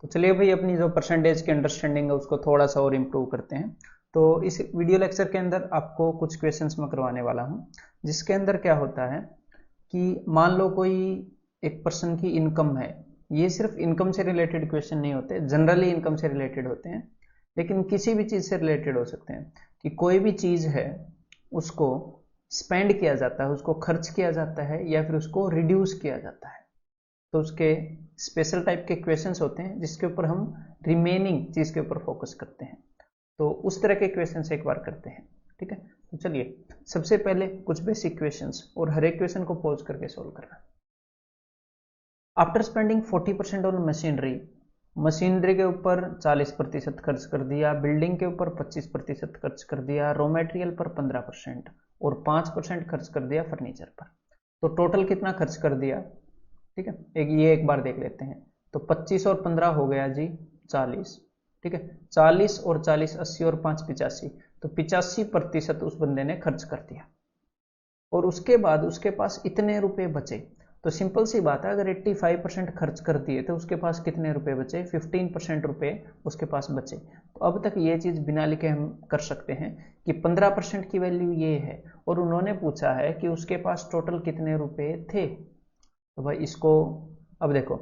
तो चलिए भाई अपनी जो परसेंटेज की अंडरस्टैंडिंग है उसको थोड़ा सा और इम्प्रूव करते हैं। तो इस वीडियो लेक्चर के अंदर आपको कुछ क्वेश्चंस मैं करवाने वाला हूं, जिसके अंदर क्या होता है कि मान लो कोई एक पर्सन की इनकम है। ये सिर्फ इनकम से रिलेटेड क्वेश्चन नहीं होते, जनरली इनकम से रिलेटेड होते हैं, लेकिन किसी भी चीज़ से रिलेटेड हो सकते हैं कि कोई भी चीज़ है उसको स्पेंड किया जाता है, उसको खर्च किया जाता है या फिर उसको रिड्यूस किया जाता है। तो उसके स्पेशल टाइप के क्वेश्चंस होते हैं जिसके ऊपर हम रिमेनिंग चीज़ के ऊपर फोकस करते हैं। तो उस तरह के क्वेश्चंस एक बार करते हैं, ठीक है। तो चलिए सबसे पहले कुछ बेसिक क्वेश्चंस और हर एक क्वेश्चन को पॉज करके सोल्व करना है। After spending 40% on machinery, machinery के ऊपर 40% खर्च कर दिया, बिल्डिंग के ऊपर 25% खर्च कर दिया, रॉ मटेरियल पर 15% और 5% खर्च कर दिया फर्नीचर पर। तो टोटल कितना खर्च कर दिया, ठीक है। एक बार देख लेते हैं। तो 25 और 15 हो गया जी 40, ठीक है। 40 और 40 80 और 5 85, तो 85% उस बंदे ने खर्च कर दिया और उसके बाद उसके पास इतने रुपए बचे। तो सिंपल सी बात है, अगर 85% खर्च कर दिए तो उसके पास कितने रुपए बचे, 15% रुपए उसके पास बचे। तो अब तक ये चीज बिना लिखे हम कर सकते हैं कि 15% की वैल्यू ये है और उन्होंने पूछा है कि उसके पास टोटल कितने रुपए थे। तो भाई इसको अब देखो,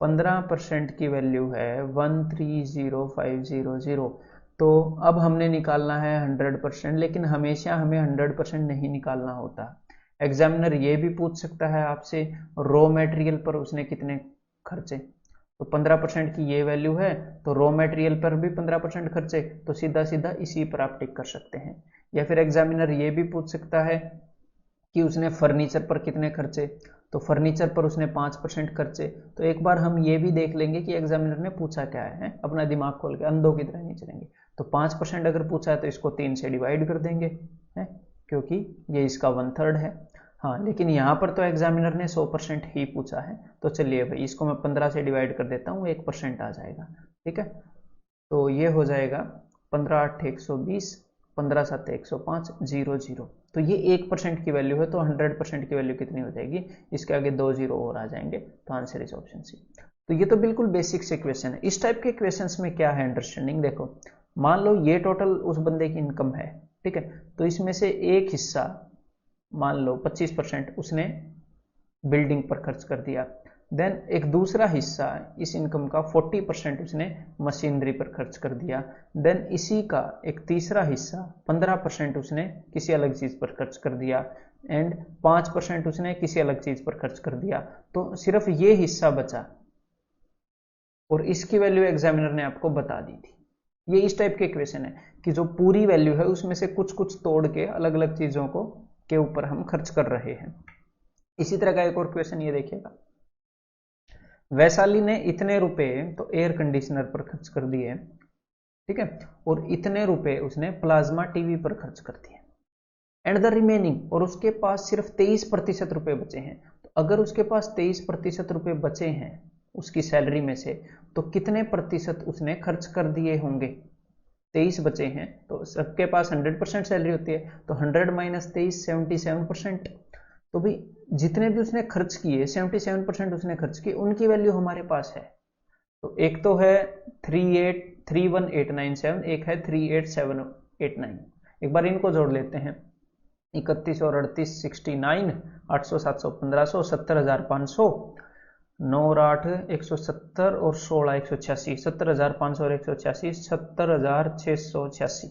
15% की वैल्यू है 130500। तो अब हमने निकालना है 100%, लेकिन हमेशा हमें 100% नहीं निकालना होता। एग्जामिनर ये भी पूछ सकता है आपसे रॉ मटेरियल पर उसने कितने खर्चे। तो 15% की ये वैल्यू है तो रॉ मटेरियल पर भी 15% खर्चे, तो सीधा सीधा इसी पर आप टिक कर सकते हैं। या फिर एग्जामिनर ये भी पूछ सकता है कि उसने फर्नीचर पर कितने खर्चे, तो फर्नीचर पर उसने 5% खर्चे। तो एक बार हम ये भी देख लेंगे कि एग्जामिनर ने पूछा क्या है, अपना दिमाग खोल के अंधों की तरह नहीं चलेंगे। तो 5% अगर पूछा है तो इसको 3 से डिवाइड कर देंगे, है, क्योंकि ये इसका 1/3 है। हाँ, लेकिन यहाँ पर तो एग्जामिनर ने 100% ही पूछा है। तो चलिए भाई इसको मैं 15 से डिवाइड कर देता हूँ, 1% आ जाएगा, ठीक है। तो ये हो जाएगा 15 8 120, 15 7 105 0 0। तो ये 1% की वैल्यू है, तो 100% की वैल्यू कितनी हो जाएगी, इसके आगे 2 जीरो और आ जाएंगे। तो आंसर इज ऑप्शन सी। तो ये तो बिल्कुल बेसिक से क्वेश्चन है। इस टाइप के क्वेश्चंस में क्या है अंडरस्टैंडिंग, देखो मान लो ये टोटल उस बंदे की इनकम है, ठीक है। तो इसमें से एक हिस्सा मान लो 25% उसने बिल्डिंग पर खर्च कर दिया। देन एक दूसरा हिस्सा इस इनकम का 40% उसने मशीनरी पर खर्च कर दिया। देन इसी का एक तीसरा हिस्सा 15% उसने किसी अलग चीज पर खर्च कर दिया एंड 5% उसने किसी अलग चीज पर खर्च कर दिया। तो सिर्फ ये हिस्सा बचा और इसकी वैल्यू एग्जामिनर ने आपको बता दी थी। ये इस टाइप के क्वेश्चन है कि जो पूरी वैल्यू है उसमें से कुछ कुछ तोड़ के अलग अलग चीजों को के ऊपर हम खर्च कर रहे हैं। इसी तरह का एक और क्वेश्चन ये देखिएगा, वैशाली ने इतने रुपए तो एयर कंडीशनर पर खर्च कर दिए, ठीक है, और इतने रुपए उसने प्लाज्मा टीवी पर खर्च कर दिए एंड द रिमेनिंग, और उसके पास सिर्फ 23% रुपए बचे हैं। तो अगर उसके पास 23% रुपए बचे हैं उसकी सैलरी में से, तो कितने प्रतिशत उसने खर्च कर दिए होंगे। 23 बचे हैं तो सबके पास 100% सैलरी होती है, तो 100 माइनस 23 77%। तो भाई जितने भी उसने खर्च किए 77% उसने खर्च किए, उनकी वैल्यू हमारे पास है। तो एक तो है 3831897, एक है 38789। एक बार इनको जोड़ लेते हैं, 31 और 38 69, 800 700 1500, 70,500, 9 और 8 170 और 16 186, 70,500 और 186 70,686।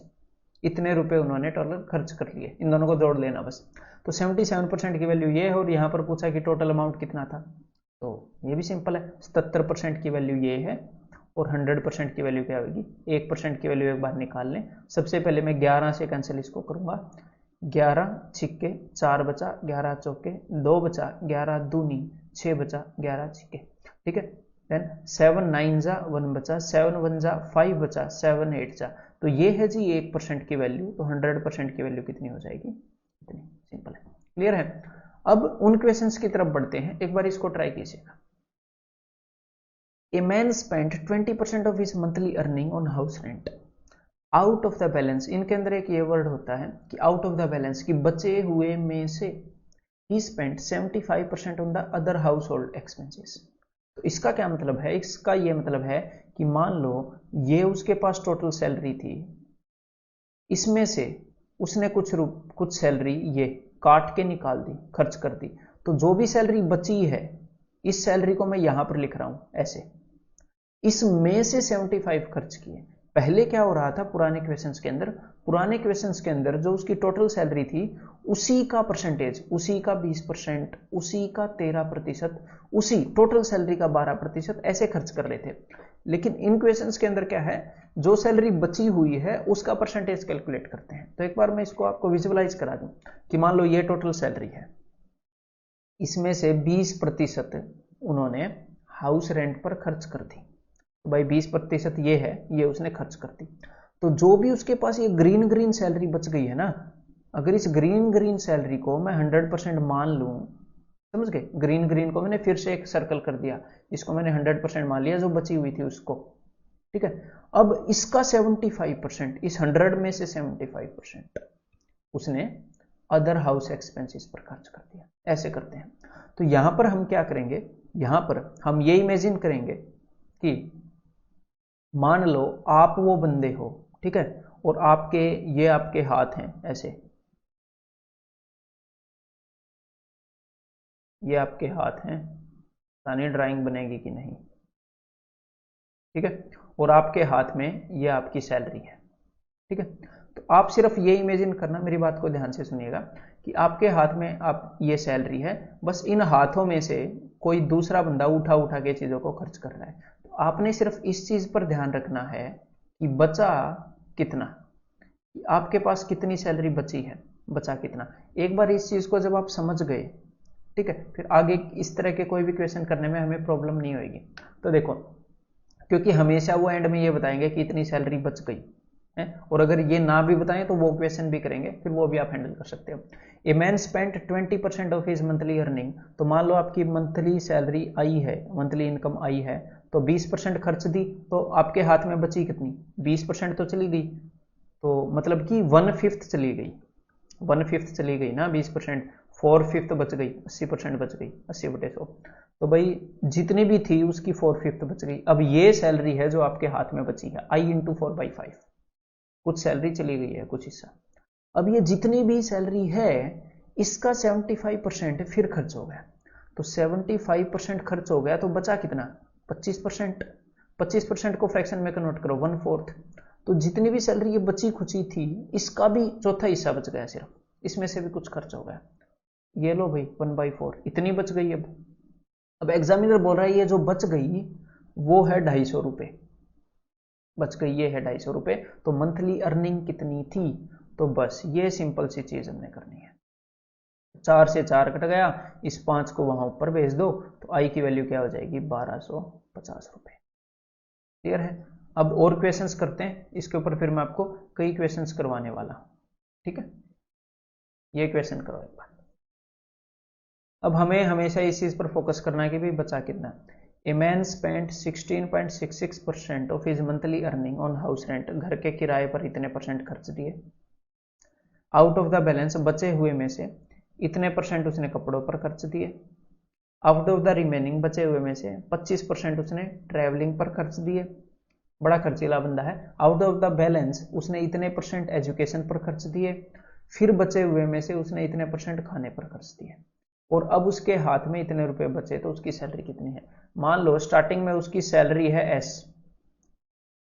इतने रुपए उन्होंने टोटल खर्च कर लिए। इन दोनों को जोड़ लेना बस। तो 77% की वैल्यू ये है और यहाँ पर पूछा कि टोटल अमाउंट कितना था, तो ये भी सिंपल है, 77% की वैल्यू ये है और 100% की वैल्यू क्या होगी, 1% की वैल्यू एक बार निकाल लें। सबसे पहले मैं 11 से कैंसिल इसको करूंगा, 11 छिक्के 4 बचा, 11 चौके 2 बचा, 11 दूनी 6 बचा, 11 छिक्के, ठीक है। देन 7 9 जा 1 बचा, 7 1 जा 5 बचा, 7 8 जा। तो ये है जी 1% की वैल्यू। तो 100% की वैल्यू कितनी हो जाएगी, इतनी। सिंपल है, क्लियर है। अब उन क्वेश्चंस की तरफ बढ़ते हैं, एक बार इसको ट्राई कीजिएगा। A man spent 20% of his monthly earning on house rent, out of the balance, इनके अंदर एक ये वर्ड होता है कि आउट ऑफ द बैलेंस, की बचे हुए में से ही spent 75% on the other house hold expenses. तो इसका क्या मतलब है, इसका ये मतलब है कि मान लो ये उसके पास टोटल सैलरी थी, इसमें से उसने कुछ सैलरी ये काट के निकाल दी, खर्च कर दी, तो जो भी सैलरी बची है इस सैलरी को मैं यहां पर लिख रहा हूं ऐसे, इसमें से 75 खर्च किए। पहले क्या हो रहा था पुराने क्वेश्चंस के अंदर, पुराने क्वेश्चंस के अंदर जो उसकी टोटल सैलरी थी उसी का परसेंटेज, उसी का 20%, उसी का 13%, उसी टोटल सैलरी का 12% ऐसे खर्च कर रहे थे। लेकिन इन क्वेश्चंस के अंदर क्या है, जो सैलरी बची हुई है उसका परसेंटेज कैलकुलेट करते हैं। तो एक बार मैं इसको आपको विजुअलाइज करा दूं कि मान लो ये टोटल सैलरी है, इसमें से 20% उन्होंने हाउस रेंट पर खर्च कर दी। तो भाई 20% ये है, ये उसने खर्च कर दी। तो जो भी उसके पास ये ग्रीन ग्रीन सैलरी बच गई है ना, अगर इस ग्रीन ग्रीन सैलरी को मैं 100% मान लूं, समझ गए, ग्रीन ग्रीन को मैंने फिर से एक सर्कल कर दिया, इसको मैंने 100% मान लिया जो बची हुई थी उसको, ठीक है। अब इसका 75%, इस 100 में से 75% उसने अदर हाउस एक्सपेंसेस पर खर्च कर दिया। ऐसे करते हैं। तो यहां पर हम क्या करेंगे, यहां पर हम ये इमेजिन करेंगे कि मान लो आप वो बंदे हो, ठीक है, और ये आपके हाथ हैं ऐसे, ये आपके हाथ हैं, पता नहीं ड्राइंग बनेगी कि नहीं, ठीक है, और आपके हाथ में ये आपकी सैलरी है, ठीक है। तो आप सिर्फ ये इमेजिन करना, मेरी बात को ध्यान से सुनिएगा, कि आपके हाथ में आप ये सैलरी है, बस इन हाथों में से कोई दूसरा बंदा उठा उठा के चीजों को खर्च कर रहा है। तो आपने सिर्फ इस चीज पर ध्यान रखना है कि बचा कितना, आपके पास कितनी सैलरी बची है, बचा कितना। एक बार इस चीज को जब आप समझ गए, ठीक है, फिर आगे इस तरह के कोई भी क्वेश्चन करने में हमें प्रॉब्लम नहीं होगी। तो देखो, क्योंकि हमेशा वो एंड में ये बताएंगे कि इतनी सैलरी बच गई है, और अगर ये ना भी बताएं तो वो क्वेश्चन भी करेंगे, फिर वो भी आप हैंडल कर सकते हो। A man spent 20% of his monthly earning, तो मान लो आपकी मंथली सैलरी आई है, मंथली इनकम आई है, तो 20% खर्च दी, तो आपके हाथ में बची कितनी, 20% तो चली गई, तो मतलब कि 1/5 चली गई, 1/5 चली गई ना 20%, 4/5 बच गई, 80% बच गई, 80/100। तो भाई जितनी भी थी उसकी 4/5 बच गई। अब ये सैलरी है जो आपके हाथ में बची है, आई इंटू 4/5, कुछ सैलरी चली गई है, कुछ हिस्सा। अब ये जितनी भी सैलरी है इसका 75% फिर खर्च हो गया, तो 75% खर्च हो गया, तो बचा कितना, 25%। 25% को फ्रैक्शन में कन्वर्ट करो, 1/4। तो जितनी भी सैलरी ये बची खुची थी इसका भी चौथा हिस्सा बच गया सिर्फ, इसमें से भी कुछ खर्च हो गया। ये लो भाई 1/4 इतनी बच गई। अब एग्जामिनर बोल रहा है ये जो बच गई वो है 250 रुपए, बच गई ये है 250 रुपए, तो मंथली अर्निंग कितनी थी, तो बस ये सिंपल सी चीज हमने करनी है। 4 से 4 कट गया, इस 5 को वहां ऊपर भेज दो, तो आई की वैल्यू क्या हो जाएगी, 1250 रुपए। क्लियर है। अब और क्वेश्चंस करते हैं इसके ऊपर, फिर मैं आपको कई क्वेश्चंस करवाने वाला हूं, ठीक है। ये क्वेश्चन करो एक बार। अब हमें हमेशा इस चीज पर फोकस करना है कि भाई बचा कितना। A man spent 16.66% of his monthly earning on house rent, घर के किराए पर इतने परसेंट खर्च दिए। आउट ऑफ द बैलेंस, बचे हुए में से इतने परसेंट उसने कपड़ों पर खर्च दिए। आउट ऑफ द रिमेनिंग, बचे हुए में से 25% उसने ट्रैवलिंग पर खर्च दिए, बड़ा खर्चीला बंदा है। आउट ऑफ द बैलेंस उसने इतने परसेंट एजुकेशन पर खर्च दिए, फिर बचे हुए में से उसने इतने परसेंट खाने पर खर्च दिए, और अब उसके हाथ में इतने रुपए बचे, तो उसकी सैलरी कितनी है। मान लो स्टार्टिंग में उसकी सैलरी है S,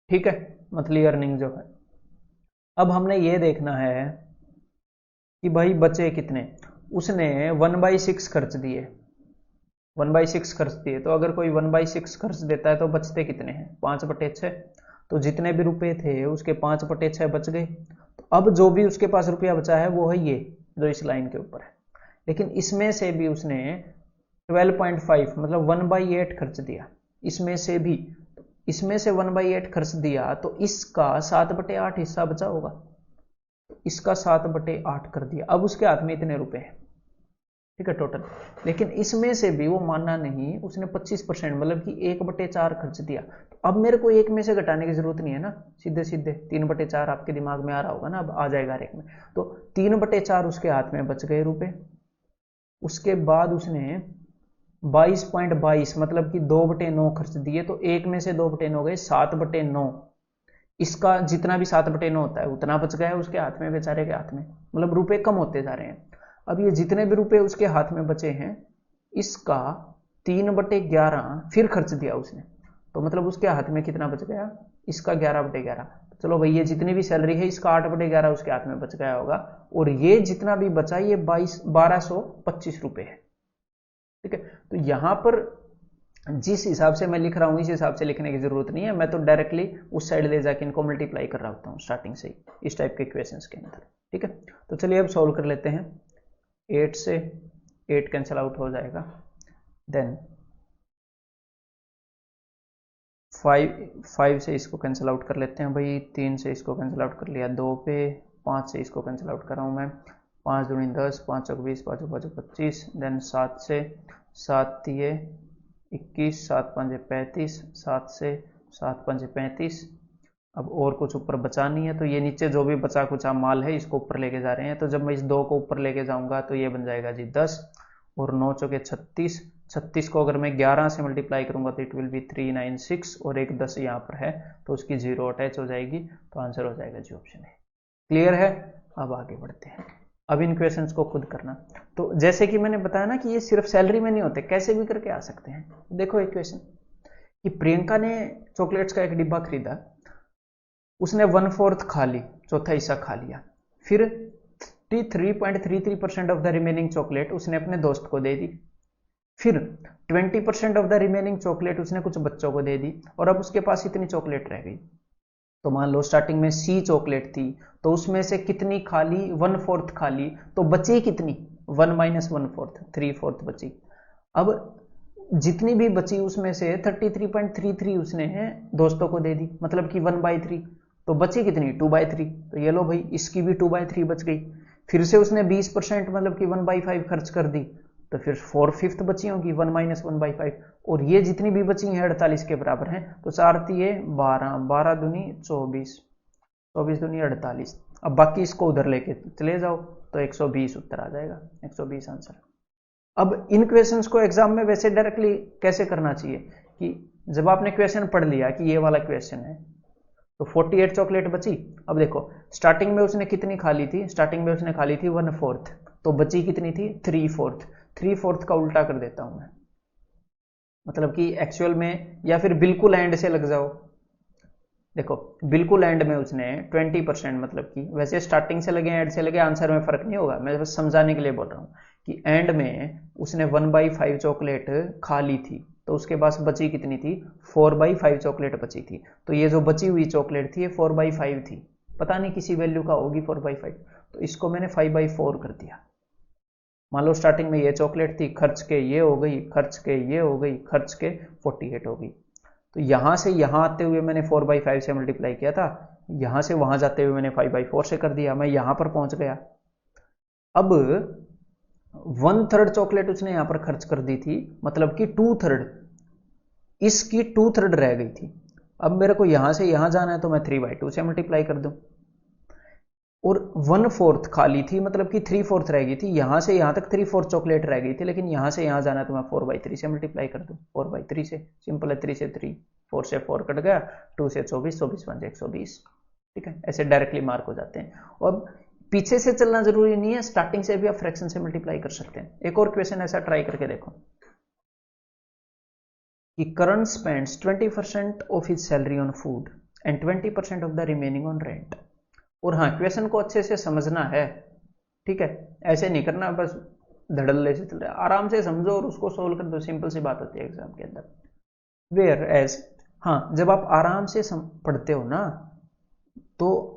ठीक है, मंथली अर्निंग जो है। अब हमने ये देखना है कि भाई बचे कितने, उसने 1/6 खर्च दिए, 1/6 खर्च दिए, तो अगर कोई 1/6 खर्च देता है तो बचते कितने हैं, 5/6। तो जितने भी रुपए थे उसके 5/6 बच गए। तो अब जो भी उसके पास रुपया बचा है वो है ये जो इस लाइन के ऊपर है, लेकिन इसमें से भी उसने 12.5 मतलब 1/8 खर्च दिया, इसमें से भी, इसमें से 1/8 खर्च दिया, तो इसका 7/8 हिस्सा बचा होगा, तो इसका 7/8 कर दिया। अब उसके हाथ में इतने रुपए हैं, ठीक है, टोटल। लेकिन इसमें से भी वो मानना नहीं, उसने 25% मतलब कि 1/4 खर्च दिया। तो अब मेरे को एक में से घटाने की जरूरत नहीं है ना, सीधे सीधे 3/4 आपके दिमाग में आ रहा होगा ना, अब आ जाएगा हर एक में। तो 3/4 उसके हाथ में बच गए रुपए। उसके बाद उसने 22.22 मतलब कि 2/9 खर्च दिए, तो एक में से 2/9 गए, 7/9। इसका जितना भी 7/9 होता है उतना बच गया उसके हाथ में, बेचारे के हाथ में, मतलब रुपए कम होते जा रहे हैं। अब ये जितने भी रुपए उसके हाथ में बचे हैं, इसका 3/11 फिर खर्च दिया उसने, तो मतलब उसके हाथ में कितना बच गया, इसका 11/11। चलो भाई, ये जितनी भी सैलरी है इसका 8/11 उसके हाथ में बच गया होगा, और ये जितना भी बचा ये 1225 रुपए है। ठीक है, तो यहां पर जिस हिसाब से मैं लिख रहा हूं इस हिसाब से लिखने की जरूरत नहीं है, मैं तो डायरेक्टली उस साइड ले जाके इनको मल्टीप्लाई कर रहा होता हूं स्टार्टिंग से ही इस टाइप के क्वेश्चंस के अंदर। ठीक है, तो चलिए अब सॉल्व कर लेते हैं। 8 से 8 कैंसिल आउट हो जाएगा, देन 5 से इसको कैंसिल आउट कर लेते हैं भाई, 3 से इसको कैंसिल आउट कर लिया 2 पे, 5 से इसको कैंसिल आउट कर रहा हूँ मैं, 5 दूनी 10, 5 चौक 20, 5 5 25, देन 7 से 7 दिए 21, 7 5 35, 7 से 7 5 35। अब और कुछ ऊपर बचा नहीं है, तो ये नीचे जो भी बचा कुचा माल है इसको ऊपर लेके जा रहे हैं, तो जब मैं इस 2 को ऊपर लेके जाऊंगा तो ये बन जाएगा जी 10, और 9 चौके 36, 36 को अगर मैं 11 से मल्टीप्लाई करूंगा तो इट विल बी 396, और एक 10 यहाँ पर है तो उसकी 0 अटैच हो जाएगी, तो आंसर हो जाएगा जी ऑप्शन ए। क्लियर है? अब आगे बढ़ते हैं, अब इन क्वेश्चंस को खुद करना। तो जैसे कि मैंने बताया ना कि ये सिर्फ सैलरी में नहीं होते, कैसे भी करके आ सकते हैं। देखो एक क्वेश्चन कि प्रियंका ने चॉकलेट्स का एक डिब्बा खरीदा, उसने 1/4 खा ली, चौथा हिस्सा खा लिया, फिर 3.33% ऑफ द रिमेनिंग चॉकलेट उसने अपने दोस्त को दे दी, फिर 20% ऑफ द रिमेनिंग चॉकलेट उसने कुछ बच्चों को दे दी, और अब उसके पास इतनी चॉकलेट रह गई। तो मान लो स्टार्टिंग में सी चॉकलेट थी, तो उसमें से कितनी खा ली, 1/4 खा ली, तो बची कितनी, 1 माइनस 1/4, 3/4 बची। अब जितनी भी बची उसमें से 33.33 उसने दोस्तों को दे दी, मतलब कि 1/3, तो बची कितनी, 2/3। तो ये लो भाई, इसकी भी 2/3 बच गई। फिर से उसने 20% मतलब कि 1/5 खर्च कर दी, तो फिर 4/5 बची होगी, 1 माइनस 1/5, और ये जितनी भी बची हैं 48 के बराबर हैं, तो 4 तिये 12, 12 दूनी 24, 24 दूनी 48। अब बाकी इसको उधर लेके चले जाओ तो 120 उत्तर आ जाएगा, 120 आंसर। अब इन क्वेश्चंस को एग्जाम में वैसे डायरेक्टली कैसे करना चाहिए कि जब आपने क्वेश्चन पढ़ लिया कि ये वाला क्वेश्चन है, तो 48 चॉकलेट बची। अब देखो स्टार्टिंग में उसने कितनी खा ली थी, स्टार्टिंग में उसने खा ली थी 1/4, तो बची कितनी थी, 3/4। 3/4 का उल्टा कर देता हूं मैं, मतलब कि एक्चुअल में, या फिर बिल्कुल एंड से लग जाओ। देखो बिल्कुल एंड में उसने 20%, मतलब कि वैसे स्टार्टिंग से लगे एंड से लगे आंसर में फर्क नहीं होगा, मैं बस समझाने के लिए बोल रहा हूं कि एंड में उसने 1/5 चॉकलेट खा ली थी, तो उसके पास बची कितनी थी, 4/5 चॉकलेट बची थी। तो ये जो बची हुई चॉकलेट थी ये 4/5 थी, पता नहीं किसी वैल्यू का होगी 4/5, तो इसको मैंने 5/4 कर दिया। मान लो स्टार्टिंग में ये चॉकलेट थी, खर्च के ये हो गई, खर्च के ये हो गई, खर्च के 48 हो गई। तो यहां से यहां आते हुए मैंने 4/5 से मल्टीप्लाई किया था, यहां से वहां जाते हुए मैंने 5/4 से कर दिया, मैं यहां पर पहुंच गया। अब 1/3 चॉकलेट उसने यहां पर खर्च कर दी थी, मतलब कि 2/3, इसकी 2/3 रह गई थी। अब मेरे को यहां से यहां जाना है तो मैं 3/2 से मल्टीप्लाई कर दूं, और 1/4 खाली थी, मतलब कि 3/4 रह गई थी, यहां से यहां तक 3/4 चॉकलेट रह गई थी, लेकिन यहां से यहां जाना है तो मैं 4/3 से मल्टीप्लाई कर दूं, 4/3 से सिंपल है, 3 से 3, 4 से 4 कट गया, 2 से 24, 24 5 120। ठीक है, ऐसे डायरेक्टली मार्क हो जाते हैं। और पीछे से चलना जरूरी नहीं है, स्टार्टिंग से भी आप फ्रैक्शन से मल्टीप्लाई कर सकते हैं। एक और क्वेश्चन ऐसा ट्राई करके देखो कि Karan spends 20% of his salary on food and 20% of the remaining on rent. और हाँ, क्वेश्चन को अच्छे से समझना है, ठीक है, ऐसे नहीं करना बस धड़ल्ले से चल रहा है, आराम से समझो और उसको सोल्व कर दो, सिंपल सी बात होती है एग्जाम के अंदर। वेयर एज, हाँ, जब आप आराम से पढ़ते हो ना, तो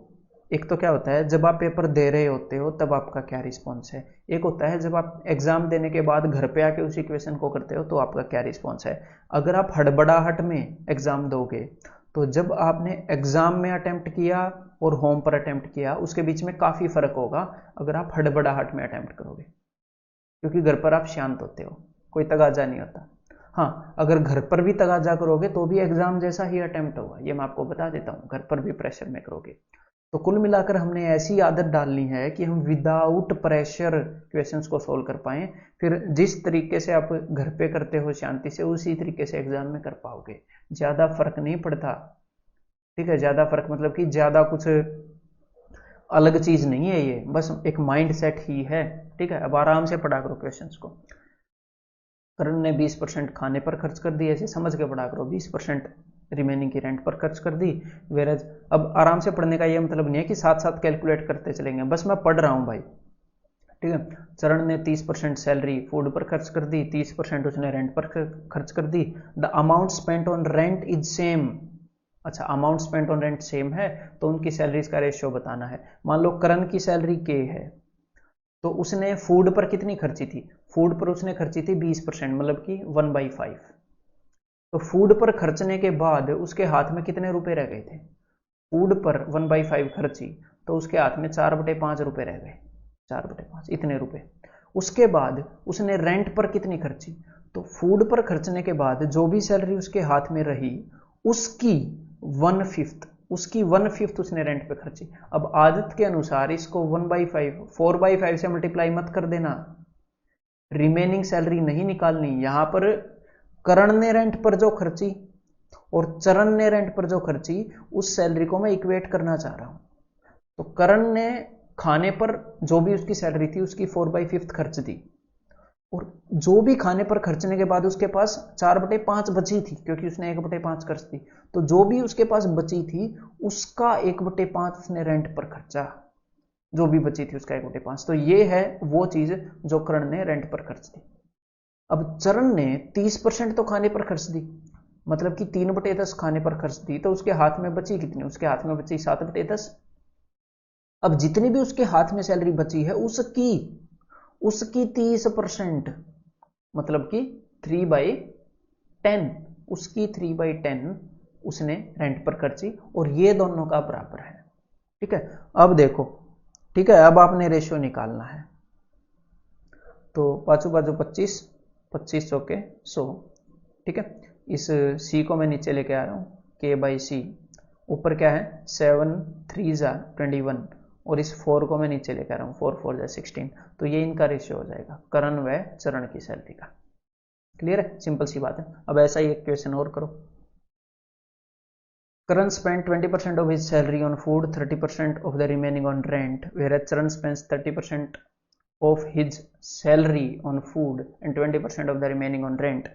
एक तो क्या होता है जब आप पेपर दे रहे होते हो तब आपका क्या रिस्पॉन्स है, एक होता है जब आप एग्जाम देने के बाद घर पे आके उसी क्वेश्चन को करते हो तो आपका क्या रिस्पॉन्स है। अगर आप हड़बड़ाहट में एग्जाम दोगे तो जब आपने एग्जाम में अटेम्प्ट किया और होम पर अटेम्प्ट किया उसके बीच में काफी फर्क होगा अगर आप हड़बड़ाहट में अटेम्प्ट करोगे, क्योंकि घर पर आप शांत होते हो, कोई तगाजा नहीं होता। हाँ, अगर घर पर भी तगाजा करोगे तो भी एग्जाम जैसा ही अटेम्प्ट होगा, ये मैं आपको बता देता हूँ, घर पर भी प्रेशर में करोगे। तो कुल मिलाकर हमने ऐसी आदत डालनी है कि हम विदाउट प्रेशर क्वेश्चंस को सोल्व कर पाएं, फिर जिस तरीके से आप घर पे करते हो शांति से, उसी तरीके से एग्जाम में कर पाओगे। ज्यादा फर्क नहीं पड़ता, ठीक है। ज्यादा फर्क मतलब कि ज्यादा कुछ अलग चीज नहीं है, ये बस एक माइंड सेट ही है, ठीक है। अब आराम से पढ़ा करो क्वेश्चंस को। करण ने 20% खाने पर खर्च कर दी, ऐसे समझ के पढ़ा करो। 20% रिमेनिंग की रेंट पर खर्च कर दी। वेरज अब आराम से पढ़ने का ये मतलब नहीं है कि साथ साथ कैलकुलेट करते चलेंगे, बस मैं पढ़ रहा हूं भाई, ठीक है। चरण ने 30% सैलरी फूड पर खर्च कर दी, 30% उसने रेंट पर खर्च कर दी। The amount spent on rent is same. अच्छा, amount spent on rent same है तो उनकी सैलरीज का रेशियो बताना है। मान लो करण की सैलरी के है, तो उसने फूड पर कितनी खर्ची थी? फूड पर उसने खर्ची थी 20%, मतलब कि 1/5। तो फूड पर खर्चने के बाद उसके हाथ में कितने रुपए रह गए थे? फूड पर 1/5 खर्ची तो उसके हाथ में 4/5 रुपए रह गए, 4/5 इतने रुपए। उसके बाद उसने रेंट पर कितनी खर्ची? तो फूड पर खर्चने के बाद जो भी सैलरी उसके हाथ में रही उसकी 1/5, उसकी 1/5 उसने रेंट पे खर्ची। अब आदत के अनुसार इसको 1/5 4/5 से मल्टीप्लाई मत कर देना, रिमेनिंग सैलरी नहीं निकालनी। यहां पर करण ने रेंट पर जो खर्ची और चरण ने रेंट पर जो खर्ची, उस सैलरी को मैं इक्वेट करना चाह रहा हूं। तो करण ने खाने पर जो भी उसकी सैलरी थी उसकी 4/5 खर्च दी, और जो भी खाने पर खर्चने के बाद उसके पास 4/5 बची थी, क्योंकि उसने 1/5 खर्च दी। तो जो भी उसके पास बची थी उसका 1/5 उसने रेंट पर खर्चा, जो भी बची थी उसका 1/5। तो ये है वो चीज जो करण ने रेंट पर खर्च दी। अब चरण ने 30% तो खाने पर खर्च दी, मतलब कि 3/10 खाने पर खर्च दी, तो उसके हाथ में बची कितनी? उसके हाथ में बची 7/10। अब जितनी भी उसके हाथ में सैलरी बची है उसकी 30%, मतलब कि 3/10, उसकी 3/10 उसने रेंट पर खर्ची, और ये दोनों का बराबर है, ठीक है। अब देखो, ठीक है, अब आपने रेशियो निकालना है। तो पांचों बाजू 25, 25 चौके 100, ठीक है। इस सी को मैं नीचे लेके आ रहा हूं, k/c। ऊपर क्या है? 7 3 21, और इस 4 को मैं नीचे लेके आ रहा हूं, 4 4 16। तो ये इनका रेशियो हो जाएगा, करण व चरण की सैलरी का। क्लियर है? सिंपल सी बात है। अब ऐसा ही एक क्वेश्चन और करो। Karan spent 20% of his salary on food, 30% of the remaining on rent, whereas Charan spends 30% of his salary on food and 20% of the remaining on rent.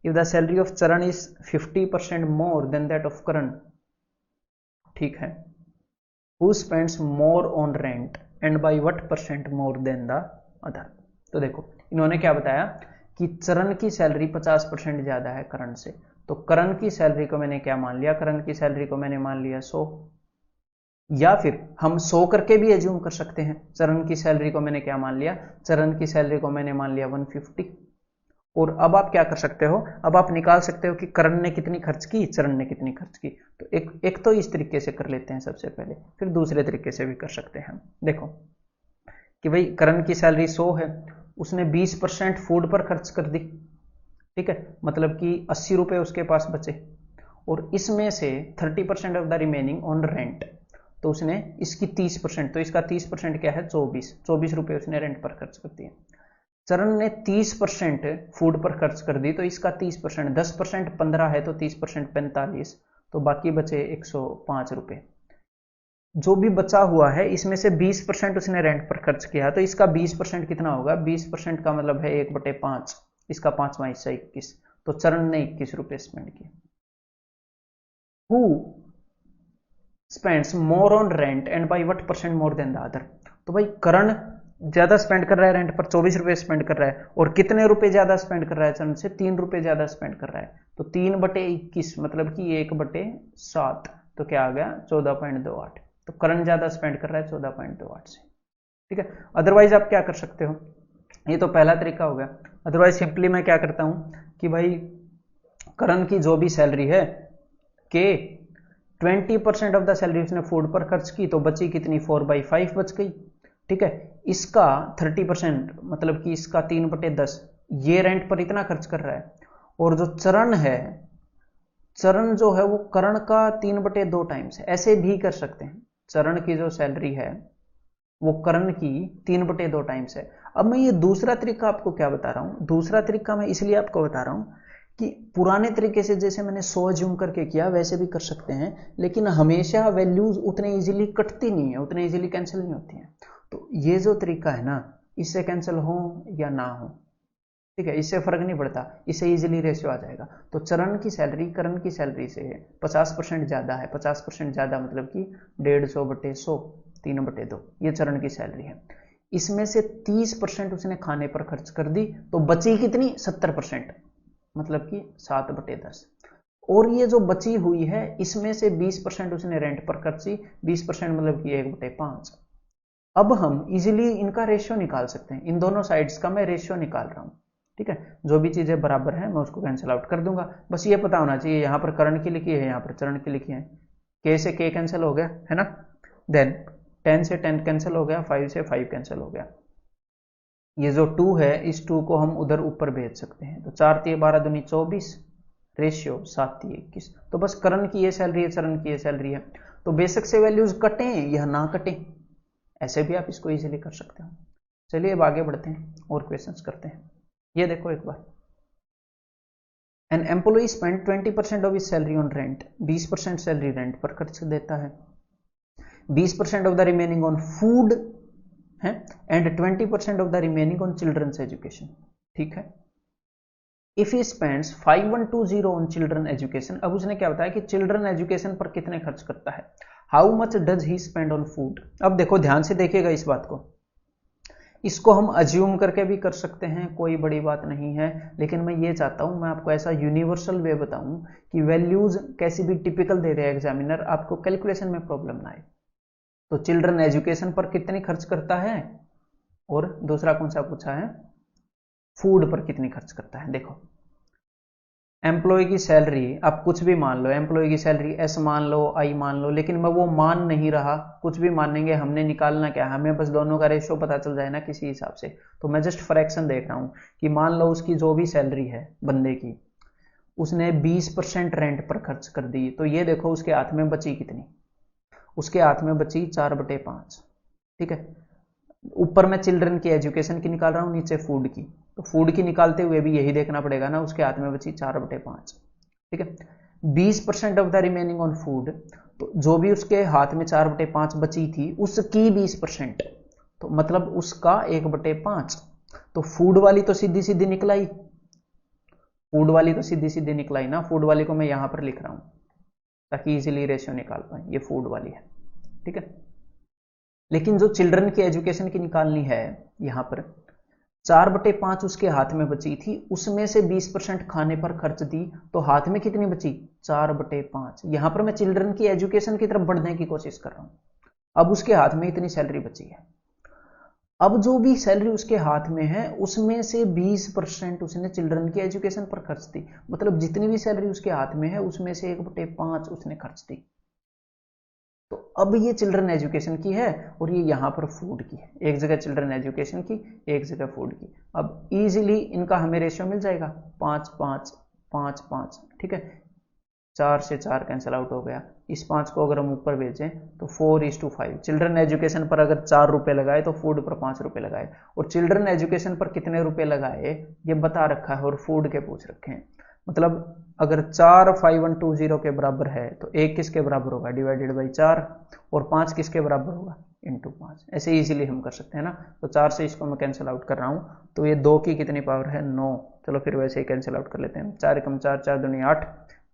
If the salary of Charan is 50% more than that of Karan, ठीक है, who spends more on rent and by what percent more than the other? तो देखो इन्होंने क्या बताया कि चरण की सैलरी 50% ज्यादा है करण से। तो करण की सैलरी को मैंने क्या मान लिया? करण की सैलरी को मैंने मान लिया 100, या फिर हम 100 करके भी एज्यूम कर सकते हैं। चरण की सैलरी को मैंने क्या मान लिया? चरण की सैलरी को मैंने मान लिया 150। और अब आप क्या कर सकते हो? अब आप निकाल सकते हो कि करण ने कितनी खर्च की, चरण ने कितनी खर्च की। तो एक तो इस तरीके से कर लेते हैं सबसे पहले, फिर दूसरे तरीके से भी कर सकते हैं। देखो कि भाई करण की सैलरी 100 है, उसने 20% फूड पर खर्च कर दी, ठीक है, मतलब कि 80 रुपए उसके पास बचे, और इसमें से 30% of the remaining on rent, तो उसने इसकी 30%, तो इसका 30% क्या है? 24 रुपए उसने रेंट पर खर्च कर दिए। चरण ने 30% फूड पर खर्च कर दी, तो इसका 30%, 10% 15 है तो 30% 45, तो बाकी बचे 105 रुपए। जो भी बचा हुआ है इसमें से 20% उसने रेंट पर खर्च किया, तो इसका 20% कितना होगा? 20% का मतलब है 1/5, इसका 5वां हिस्सा 21, तो चरण ने 21 रुपए स्पेंड किए। Who spends more on rent and by what percent more than the other? तो भाई करण ज्यादा स्पेंड कर रहा है, रेंट पर 24 रुपए स्पेंड कर रहा है, और कितने रुपए ज्यादा स्पेंड कर रहा है? चरण से 3 रुपए ज्यादा स्पेंड कर रहा है, तो 3/21 मतलब कि 1/7, तो क्या आ गया? 14.28। तो करण ज्यादा स्पेंड कर रहा है 14.28 से, ठीक है। अदरवाइज आप क्या कर सकते हो? ये तो पहला तरीका हो गया। अदरवाइज सिंपली मैं क्या करता हूं कि भाई करण की जो भी सैलरी है के 20% ऑफ द सैलरी उसने फूड पर खर्च की, तो बची कितनी? 4/5 बच गई, ठीक है। इसका 30% मतलब कि इसका 3/10, ये रेंट पर इतना खर्च कर रहा है, और जो चरण है, चरण जो है वो करण का 3/2 टाइम्स है। ऐसे भी कर सकते हैं, चरण की जो सैलरी है वो करण की 3/2 टाइम्स है। अब मैं ये दूसरा तरीका आपको क्या बता रहा हूं, दूसरा तरीका मैं इसलिए आपको बता रहा हूं कि पुराने तरीके से जैसे मैंने 100 ज्यूम करके किया वैसे भी कर सकते हैं, लेकिन हमेशा वैल्यूज उतने इजीली कटती नहीं है, उतने इजीली कैंसिल नहीं होती हैं। तो ये जो तरीका है ना, इससे कैंसिल हो या ना हो, ठीक है, इससे फर्क नहीं पड़ता, इससे इजीली रेशियो आ जाएगा। तो चरण की सैलरी करण की सैलरी से 50% ज्यादा है, 50% ज्यादा मतलब कि 150/100, 3/2, ये चरण की सैलरी है। इसमें से 30% उसने खाने पर खर्च कर दी, तो बची कितनी, 70%, मतलब कि 7/10। और ये जो बची हुई है इसमें से 20% उसने रेंट पर खर्ची, 20% मतलब कि 1/5। अब हम इजीली इनका रेशियो निकाल सकते हैं, इन दोनों साइड्स का मैं रेशियो निकाल रहा हूं, ठीक है। जो भी चीजें बराबर है मैं उसको कैंसिल आउट कर दूंगा। बस ये पता होना चाहिए, यहां पर करण की लिखी है, यहां पर चरण की लिखी है, के से के कैंसिल हो गया है ना, देन 10 से 10 कैंसिल हो गया, 5 से 5 कैंसिल हो गया। ये जो 2 है इस 2 को हम उधर ऊपर भेज सकते हैं, तो 4 × 12 = 24, रेशियो 7 × 21। तो बस करण की ये सैलरी है, चरण की ये सैलरी है, तो बेशक से वैल्यूज कटें या ना कटें, ऐसे भी आप इसको इजीली कर सकते हो। चलिए अब आगे बढ़ते हैं और क्वेश्चंस करते हैं। ये देखो एक बार, an employee spend 20% of his salary on rent, 20% salary rent पर खर्च देता है, 20% of the remaining on food है, and 20% of the remaining on children's education, ठीक है। If he spends 5120 on children education, अब उसने क्या बताया कि चिल्ड्रन एजुकेशन पर कितने खर्च करता है, how much does he spend on food. अब देखो ध्यान से देखिएगा इस बात को, इसको हम अज्यूम करके भी कर सकते हैं, कोई बड़ी बात नहीं है, लेकिन मैं ये चाहता हूं मैं आपको ऐसा यूनिवर्सल वे बताऊं कि वैल्यूज कैसी भी टिपिकल दे रहे हैं एग्जामिनर, आपको कैलकुलेशन में प्रॉब्लम ना आए। तो चिल्ड्रन एजुकेशन पर कितनी खर्च करता है, और दूसरा कौन सा पूछा है, फूड पर कितनी खर्च करता है। देखो एम्प्लॉय की सैलरी, आप कुछ भी मान लो, एम्प्लॉय की सैलरी एस मान लो, आई मान लो, लेकिन मैं वो मान नहीं रहा, कुछ भी मानेंगे, हमने निकालना क्या, हमें बस दोनों का रेशियो पता चल जाए ना किसी हिसाब से। तो मैं जस्ट फ्रैक्शन देख रहा हूं कि मान लो उसकी जो भी सैलरी है बंदे की, उसने 20% रेंट पर खर्च कर दी, तो ये देखो उसके हाथ में बची कितनी, उसके हाथ में बची 4/5, ठीक है। ऊपर मैं चिल्ड्रन की एजुकेशन की निकाल रहा हूं, नीचे फूड की, तो फूड की निकालते हुए भी यही देखना पड़ेगा ना, उसके हाथ में बची 4/5, ठीक है। 20% of the remaining on food, तो जो भी उसके हाथ में 4/5 बची थी उसकी 20%, तो मतलब उसका 1/5। तो फूड वाली तो सीधी सीधी निकलाई, फूड वाली तो सीधी सीधी निकलाई ना, फूड वाली को मैं यहां पर लिख रहा हूं ताकि इजीली रेशियो निकाल पाए, ये फूड वाली है, ठीक है। लेकिन जो चिल्ड्रन की एजुकेशन की निकालनी है, यहां पर 4/5 उसके हाथ में बची थी, उसमें से 20% खाने पर खर्च दी, तो हाथ में कितनी बची, 4/5। यहां पर मैं चिल्ड्रन की एजुकेशन की तरफ बढ़ने की कोशिश कर रहा हूं, अब उसके हाथ में इतनी सैलरी बची है, अब जो भी सैलरी उसके हाथ में है उसमें से 20% उसने चिल्ड्रन की एजुकेशन पर खर्च दी, मतलब जितनी भी सैलरी उसके हाथ में है उसमें से 1/5 उसने खर्च दी। तो अब ये चिल्ड्रन एजुकेशन की है और ये यहां पर फूड की है, एक जगह चिल्ड्रन एजुकेशन की, एक जगह फूड की। अब इजीली इनका हमें रेशियो मिल जाएगा 5 5 5 5, ठीक है। 4 से 4 कैंसिल आउट हो गया, इस 5 को अगर हम ऊपर भेजें तो 4:5। चिल्ड्रन एजुकेशन पर अगर 4 रुपए लगाए तो फूड पर 5 रुपए लगाए, और चिल्ड्रन एजुकेशन पर कितने रुपए लगाए ये बता रखा है और फूड के पूछ रखे हैं। मतलब अगर 4 5120 के बराबर है तो 1 किसके बराबर होगा, डिवाइडेड बाई 4, और 5 किसके बराबर होगा, इंटू 5। ऐसे इजीली हम कर सकते हैं ना। तो 4 से इसको मैं कैंसिल आउट कर रहा हूं, तो ये 2 की कितनी पावर है, 9। चलो फिर वैसे ही कैंसिल आउट कर लेते हैं, 4 × 4 4 दूनी 8,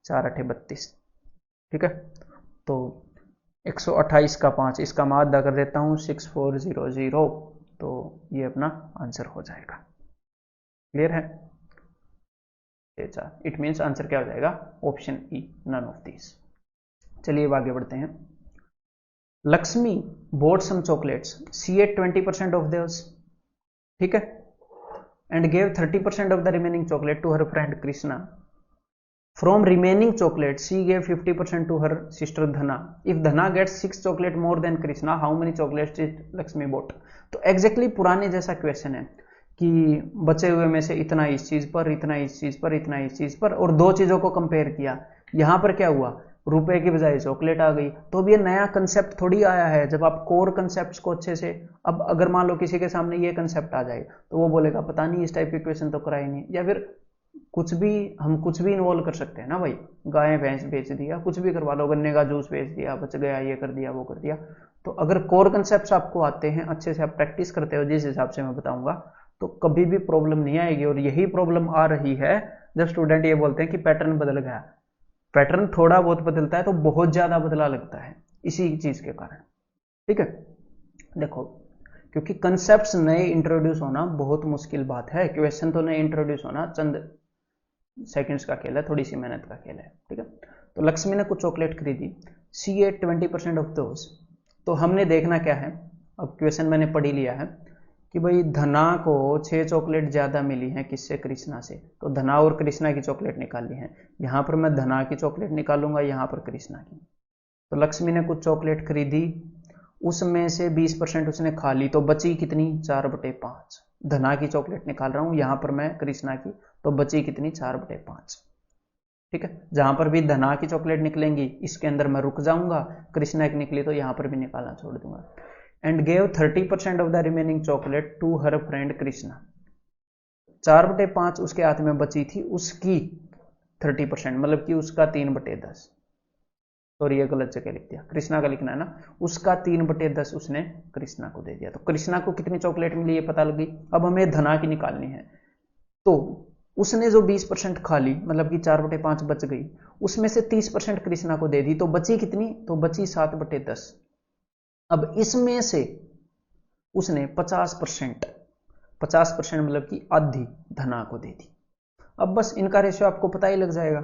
4 8 32, ठीक है। तो 128 का 5, इसका मैं आधा कर देता हूं 6400, तो ये अपना आंसर हो जाएगा। क्लियर है, इट मीन्स आंसर क्या हो जाएगा, option E, none of this. चलिए अब आगे बढ़ते हैं। Lakshmi bought some chocolates, she ate 20% of those, ठीक है, and gave 30% of the remaining chocolate to her friend Krishna. From remaining chocolate she gave 50% to her sister Dhana. If Dhana gets 6 chocolate more than Krishna, how many chocolates did Lakshmi bought? तो exactly पुराने जैसा question है कि बचे हुए में से इतना इस चीज पर, इतना इस चीज पर, इतना इस चीज पर, और दो चीजों को कंपेयर किया। यहां पर क्या हुआ, रुपए की बजाय चॉकलेट आ गई। तो अब ये नया कंसेप्ट थोड़ी आया है। जब आप कोर कंसेप्ट को अच्छे से, अब अगर मान लो किसी के सामने ये कंसेप्ट आ जाए तो वो बोलेगा पता नहीं, इस टाइप की इक्वेशन तो कराई नहीं, या फिर कुछ भी, हम कुछ भी इन्वॉल्व कर सकते हैं ना भाई। गाय भैंस बेच दिया, कुछ भी करवा लो, गन्ने का जूस बेच दिया, बच गया, ये कर दिया, वो कर दिया। तो अगर कोर कंसेप्ट आपको आते हैं, अच्छे से आप प्रैक्टिस करते हो जिस हिसाब से मैं बताऊंगा, तो कभी भी प्रॉब्लम नहीं आएगी। और यही प्रॉब्लम आ रही है जब स्टूडेंट ये बोलते हैं कि पैटर्न बदल गया। पैटर्न थोड़ा बहुत बदलता है तो बहुत ज्यादा बदला लगता है इसी चीज के कारण। ठीक है, देखो, क्योंकि कंसेप्ट्स नए इंट्रोड्यूस होना बहुत मुश्किल बात है। क्वेश्चन तो नए इंट्रोड्यूस होना चंद सेकंड्स का खेल है, थोड़ी सी मेहनत का खेल है। ठीक है, तो लक्ष्मी ने कुछ चॉकलेट खरीदी, सी एट 20% ऑफ दोस। तो हमने देखना क्या है, अब क्वेश्चन मैंने पढ़ ही लिया है कि भाई धना को 6 चॉकलेट ज्यादा मिली है, किससे? कृष्णा से। तो धना और कृष्णा की चॉकलेट निकालनी है। यहां पर मैं धना की चॉकलेट निकालूंगा, यहां पर कृष्णा की। तो लक्ष्मी ने कुछ चॉकलेट खरीदी, उसमें से 20% उसने खा ली, तो बची कितनी? 4/5। धना की चॉकलेट निकाल रहा हूं, यहां पर मैं कृष्णा की, तो बची कितनी? 4/5। ठीक है, जहां पर भी धना की चॉकलेट निकलेंगी इसके अंदर मैं रुक जाऊंगा, कृष्णा की निकली तो यहां पर भी निकालना छोड़ दूंगा। And gave 30% of the remaining chocolate to her friend Krishna. 4/5 उसके हाथ में बची थी, उसकी 30%, मतलब कि उसका 3/10। सॉरी, ये गलत जगह लिख दिया, कृष्णा का लिखना है ना। उसका 3/10 उसने कृष्णा को दे दिया। तो कृष्णा को कितनी चॉकलेट मिली ये पता लगी। अब हमें धना की निकालनी है। तो उसने जो 20% खा ली, मतलब कि 4/5 बच गई, उसमें से 30% कृष्णा को दे दी, तो बची कितनी? तो बची 7/10। अब इसमें से उसने 50% मतलब कि आधी धना को दे दी। अब बस इनका रेशियो आपको पता ही लग जाएगा।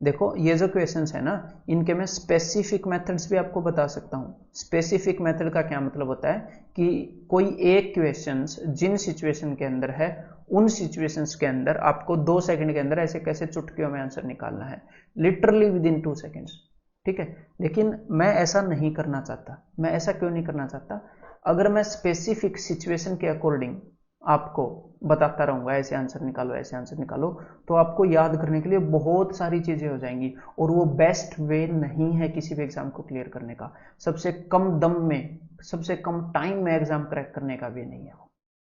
देखो, ये जो क्वेश्चंस है ना, इनके मैं स्पेसिफिक मेथड्स भी आपको बता सकता हूं। स्पेसिफिक मेथड का क्या मतलब होता है कि कोई एक क्वेश्चंस जिन सिचुएशन के अंदर है, उन सिचुएशंस के अंदर आपको 2 सेकंड के अंदर ऐसे कैसे चुटकियों में आंसर निकालना है, लिटरली विद इन 2 सेकंड्स। ठीक है, लेकिन मैं ऐसा नहीं करना चाहता। मैं ऐसा क्यों नहीं करना चाहता? अगर मैं स्पेसिफिक सिचुएशन के अकॉर्डिंग आपको बताता रहूंगा ऐसे आंसर निकालो, ऐसे आंसर निकालो, तो आपको याद करने के लिए बहुत सारी चीजें हो जाएंगी, और वो बेस्ट वे नहीं है किसी भी एग्जाम को क्लियर करने का। सबसे कम दम में, सबसे कम टाइम में एग्जाम क्रैक करने का वे नहीं है वो।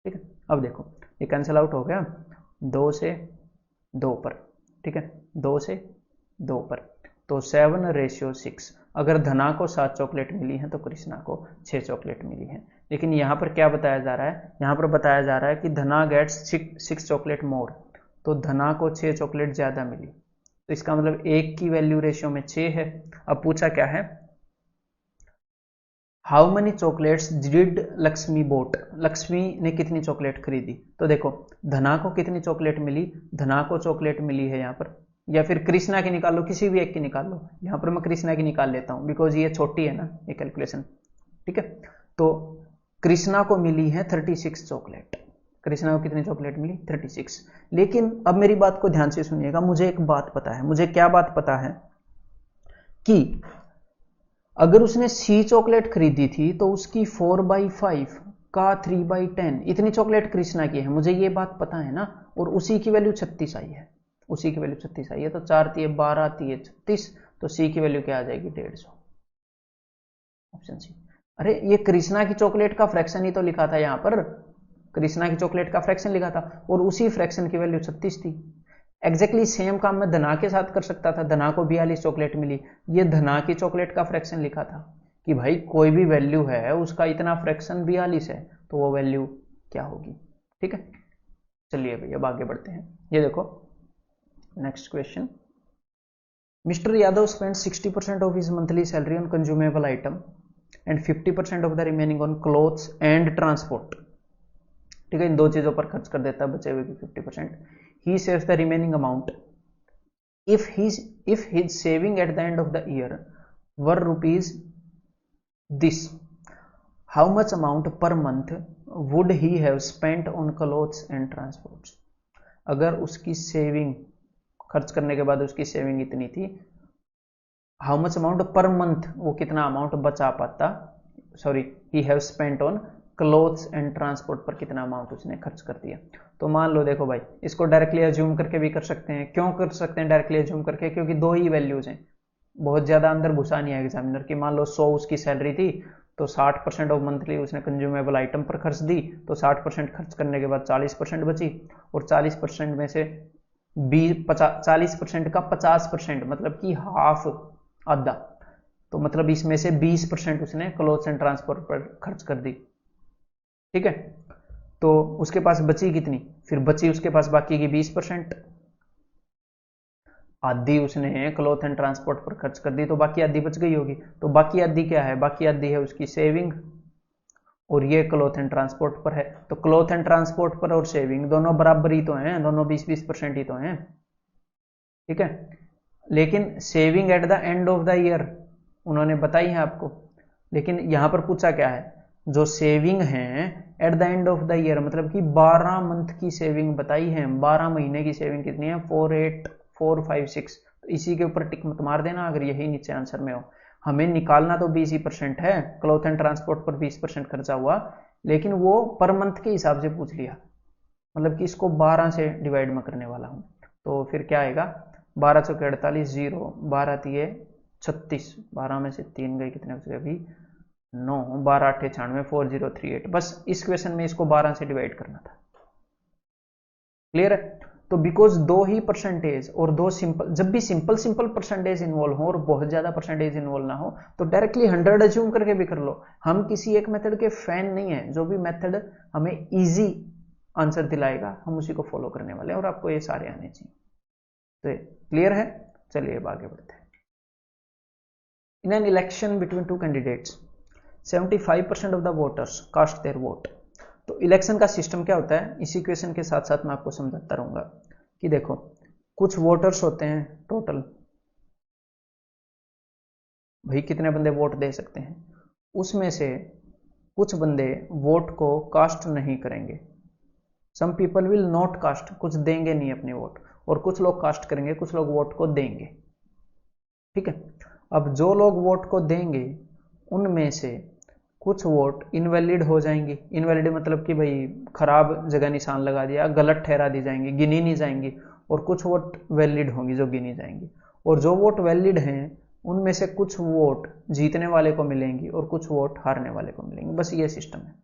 ठीक है, अब देखो, ये कैंसिल आउट हो गया 2 से 2 पर। ठीक है, 2 से 2 पर, तो 7/6। अगर धना को 7 चॉकलेट मिली है तो कृष्णा को 6 चॉकलेट मिली है। लेकिन यहां पर क्या बताया जा रहा है? यहां पर बताया जा रहा है कि धना गेट्स 6 चॉकलेट मोर। तो धना को 6 चॉकलेट ज्यादा मिली, तो इसका मतलब 1 की वैल्यू रेशियो में 6 है। अब पूछा क्या है? How many chocolates did Lakshmi boat. Lakshmi ने कितनी चॉकलेट खरीदी? तो देखो, धना को कितनी चॉकलेट मिली? धना को चॉकलेट मिली है यहां पर, या फिर कृष्णा की निकाल लो, किसी भी एक की निकाल लो। यहां पर मैं कृष्णा की निकाल लेता हूं, बिकॉज ये छोटी है ना ये कैलकुलेशन। ठीक है, तो कृष्णा को मिली है 36 चॉकलेट। कृष्णा को कितनी चॉकलेट मिली? 36। लेकिन अब मेरी बात को ध्यान से सुनिएगा, मुझे एक बात पता है। मुझे क्या बात पता है? कि अगर उसने सी चॉकलेट खरीदी थी तो उसकी 4/5 का 3/10 इतनी चॉकलेट कृष्णा की है, मुझे ये बात पता है ना। और उसी की वैल्यू 36 आई है, उसी की वैल्यू 36 आई है। तो 4 × 12 × 36, तो सी की वैल्यू क्या आ जाएगी? 150। Option C. अरे, ये कृष्णा की चॉकलेट का फ्रैक्शन ही तो लिखा था यहां पर, कृष्णा की चॉकलेट का फ्रैक्शन लिखा था, और उसी फ्रैक्शन की वैल्यू 36 थी। एग्जैक्टली सेम काम मैं धना के साथ कर सकता था। धना को 42 चॉकलेट मिली, ये धना की चॉकलेट का फ्रैक्शन लिखा था कि भाई कोई भी वैल्यू है उसका इतना फ्रैक्शन 42 है, तो वो वैल्यू क्या होगी। ठीक है, चलिए भैया अब आगे बढ़ते हैं। ये देखो next question. Mister Yadav spend 60% of his monthly salary on consumable item and 50% of the remaining on clothes and transport. ठीक है, इन दो चीजों पर खर्च कर देता है बचे हुए की 50%। he saves the remaining amount if his saving at the end of the year were rupees this, how much amount per month would he have spent on clothes and transports। अगर उसकी सेविंग, खर्च करने के बाद उसकी saving इतनी थी, how much amount per month, वो कितना अमाउंट बचा पाता, sorry, he have spent on clothes and transport पर कितना अमाउंट उसने खर्च कर दिया। तो मान लो देखो भाई, इसको डायरेक्टली अज्यूम करके भी कर सकते हैं। क्यों कर सकते हैं डायरेक्टली अज्यूम करके? क्योंकि दो ही वैल्यूज हैं, बहुत ज्यादा अंदर घुसा नहीं है एग्जामिनर की। मान लो 100 उसकी सैलरी थी, तो 60% ऑफ मंथली उसने कंज्यूमेबल आइटम पर खर्च दी, तो 60% खर्च करने के बाद 40% बची, और 40% में से 40% का 50% मतलब कि हाफ, आधा, तो मतलब इसमें से 20% उसने क्लोथ्स एंड ट्रांसपोर्ट पर खर्च कर दी। ठीक है, तो उसके पास बची कितनी? फिर बची उसके पास बाकी की 20%, आधी उसने क्लोथ एंड ट्रांसपोर्ट पर खर्च कर दी, तो बाकी आधी बच गई होगी। तो बाकी आधी क्या है? बाकी आधी है उसकी सेविंग, और ये क्लोथ एंड ट्रांसपोर्ट पर है। तो क्लोथ एंड ट्रांसपोर्ट पर और सेविंग दोनों बराबर ही तो हैं, दोनों 20-20% ही तो हैं। ठीक है, लेकिन saving at the end of the year उन्होंने बताई है आपको, लेकिन यहां पर पूछा क्या है? जो सेविंग है at the end of the year, मतलब कि 12 मंथ की सेविंग बताई है। 12 महीने की सेविंग कितनी है? 48456। तो इसी के ऊपर टिक मत मार देना अगर यही नीचे आंसर में हो। हमें निकालना तो 20% है, क्लोथ एंड ट्रांसपोर्ट पर 20% खर्चा हुआ, लेकिन वो पर मंथ के हिसाब से पूछ लिया, मतलब कि इसको 12 से डिवाइड में करने वाला हूं। तो फिर क्या आएगा? 12 चौके 48, 0, 12 तिये 36, 12 में से 3 गए, कितने बचे अभी? 9, 12 8 96, 4038। बस इस क्वेश्चन में इसको 12 से डिवाइड करना था। क्लियर है? तो बिकॉज दो ही परसेंटेज और दो सिंपल, जब भी सिंपल सिंपल परसेंटेज इन्वॉल्व हो और बहुत ज्यादा परसेंटेज इन्वॉल्व ना हो, तो डायरेक्टली 100 अज्यूम करके भी कर लो। हम किसी एक मेथड के फैन नहीं है, जो भी मेथड हमें इजी आंसर दिलाएगा हम उसी को फॉलो करने वाले हैं, और आपको ये सारे आने चाहिए। तो क्लियर है? चलिए अब आगे बढ़ते हैं। In an election between two candidates 75% of the voters cast their vote. तो इलेक्शन का सिस्टम क्या होता है, इसी क्वेश्चन के साथ साथ मैं आपको समझाता रहूंगा कि देखो, कुछ वोटर्स होते हैं टोटल, भाई कितने बंदे वोट दे सकते हैं, उसमें से कुछ बंदे वोट को कास्ट नहीं करेंगे। Some people will not cast, कुछ देंगे नहीं अपने वोट, और कुछ लोग कास्ट करेंगे, कुछ लोग वोट को देंगे। ठीक है, अब जो लोग वोट को देंगे उनमें से कुछ वोट इनवैलिड हो जाएंगी। इनवैलिड मतलब कि भाई खराब जगह निशान लगा दिया, गलत ठहरा दी जाएंगी, गिनी नहीं जाएंगी, और कुछ वोट वैलिड होंगी जो गिनी जाएंगी। और जो वोट वैलिड हैं उनमें से कुछ वोट जीतने वाले को मिलेंगी और कुछ वोट हारने वाले को मिलेंगे। बस ये सिस्टम है,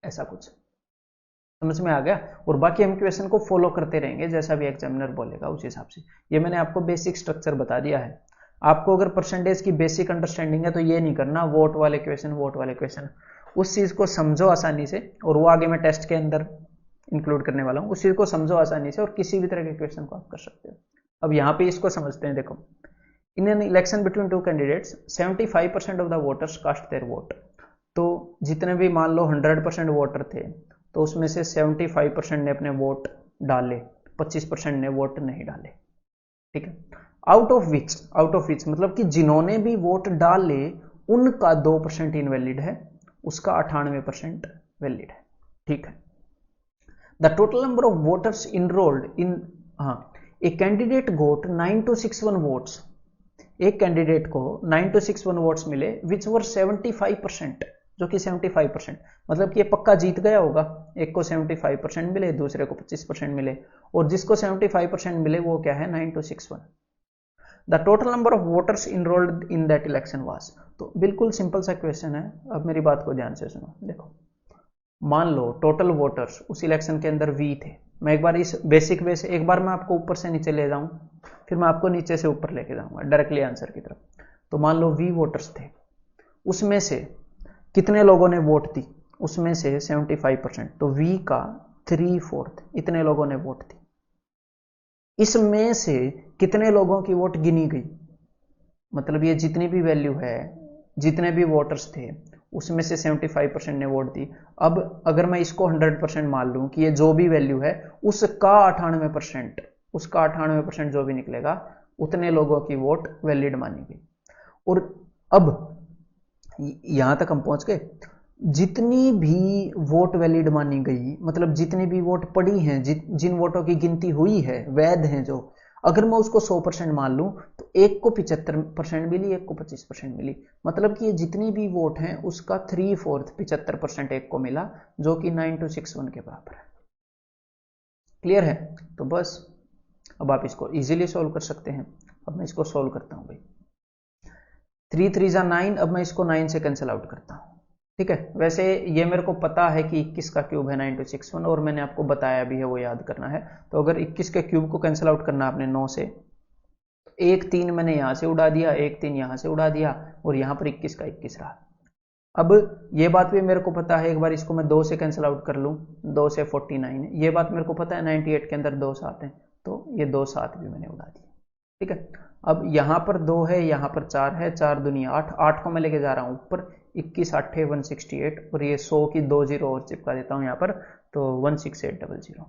ऐसा कुछ समझ में आ गया। और बाकी हम क्वेश्चन को फॉलो करते रहेंगे, जैसा भी एग्जामिनर बोलेगा उस हिसाब से। ये मैंने आपको बेसिक स्ट्रक्चर बता दिया है। आपको अगर परसेंटेज की बेसिक अंडरस्टैंडिंग है तो ये नहीं करना वोट वाले क्वेश्चन, वोट वाले क्वेश्चन। उस चीज को समझो आसानी से, और वो आगे मैं टेस्ट के अंदर इंक्लूड करने वाला हूं। उस चीज को समझो आसानी से और किसी भी तरह के क्वेश्चन को आप कर सकते हो। अब यहाँ पे इसको समझते हैं। देखो, in an election between two candidates 75% of the voters cast their vote. तो जितने भी मान लो 100% वोटर थे, तो उसमें से 75% ने अपने वोट डाले, 25% ने वोट नहीं डाले। ठीक है, आउट ऑफ विच मतलब कि जिन्होंने भी वोट डाले उनका 2% इनवैलिड है, उसका 98% वैलिड है। ठीक है, the total number of voters enrolled in, a candidate got 9261 votes. एक कैंडिडेट को 9261 वोट्स मिले विच वर 75%, जो कि 75%, मतलब कि ये पक्का जीत गया होगा। एक को 75% मिले, दूसरे को 25% मिले, और जिसको 75% मिले वो क्या है? 9261। The total number of voters enrolled in that election was. तो बिल्कुल सिंपल सा क्वेश्चन है, अब मेरी बात को ध्यान से सुनो। देखो, मान लो टोटल वोटर्स उस इलेक्शन के अंदर V थे। मैं एक बार इस बेसिक वे से, एक बार मैं आपको ऊपर से नीचे ले जाऊं, फिर मैं आपको नीचे से ऊपर लेके जाऊंगा डायरेक्टली आंसर की तरफ। तो मान लो V वोटर्स थे, उसमें से कितने लोगों ने वोट दी? उसमें से 75%, तो V का 3/4 इतने लोगों ने वोट दी। इसमें से कितने लोगों की वोट गिनी गई? मतलब ये जितनी भी वैल्यू है, जितने भी वोटर्स थे, उसमें से 75% ने वोट दी। अब अगर मैं इसको 100% मान लूं कि ये जो भी वैल्यू है उसका 98% जो भी निकलेगा, उतने लोगों की वोट वैलिड मानी गई। और अब यहां तक हम पहुंच गए। जितनी भी वोट वैलिड मानी गई, मतलब जितनी भी वोट पड़ी हैं, जिन वोटों की गिनती हुई है, वैध हैं जो, अगर मैं उसको 100% मान लूं तो एक को 75% मिली, एक को 25% मिली, मतलब कि ये जितनी भी वोट हैं उसका 3/4 75% एक को मिला, जो कि 9261 के बराबर है। क्लियर है? तो बस अब आप इसको इजीली सोल्व कर सकते हैं। अब मैं इसको सोल्व करता हूं भाई। 3 3 जा 9, अब मैं इसको 9 से कैंसिल आउट करता हूं। ठीक है, वैसे ये मेरे को पता है कि 21 का क्यूब है 9261 और मैंने आपको बताया भी है, वो याद करना है। तो अगर 21 के क्यूब को कैंसिल आउट करना आपने 9 से, एक 3 मैंने यहां से उड़ा दिया, एक 3 यहां से उड़ा दिया और यहां पर 21 का 21 रहा। अब ये बात भी मेरे को पता है, एक बार इसको मैं 2 से कैंसिल आउट कर लूं, 2 से 49, ये बात मेरे को पता है 98 के अंदर 2 7 हैं, तो ये 2 7 भी मैंने उड़ा दिया। ठीक है, अब यहां पर 2 है, यहां पर 4 है, 4 दुनिया 8, 8 को मैं लेके जा रहा हूं ऊपर, 21 8 168 और ये 100 की 2 जीरो और चिपका देता हूं यहां पर, तो 16800।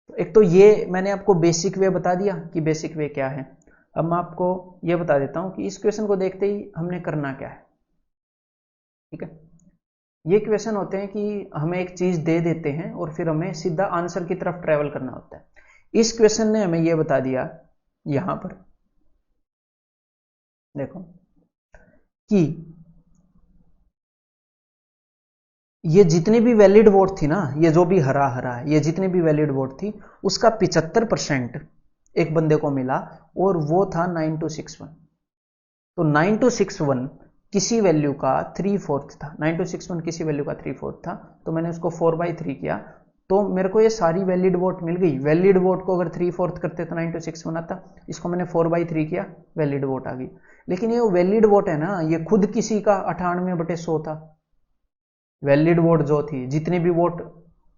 तो एक तो ये मैंने आपको बेसिक वे बता दिया कि बेसिक वे क्या है। अब मैं आपको ये बता देता हूं कि इस क्वेश्चन को देखते ही हमने करना क्या है। ठीक है, ये क्वेश्चन होते हैं कि हमें एक चीज दे देते हैं और फिर हमें सीधा आंसर की तरफ ट्रेवल करना होता है। इस क्वेश्चन ने हमें ये बता दिया यहां पर, देखो कि ये जितनी भी वैलिड वोट थी ना, ये जो भी हरा हरा है, ये जितनी भी वैलिड वोट थी उसका 75% एक बंदे को मिला और वो था 9261। तो 9261 किसी वैल्यू का 3/4 था, 9261 किसी वैल्यू का 3/4 था, तो मैंने उसको 4/3 किया, तो मेरे को ये सारी वैलिड वोट मिल गई। वैलिड वोट को अगर 3/4 करते तो 9261 आता, इसको मैंने 4/3 किया, वैलिड वोट आ गई। लेकिन ये वैलिड वोट है ना, ये खुद किसी का 98/100 था। वैलिड वोट जो थी, जितनी भी वोट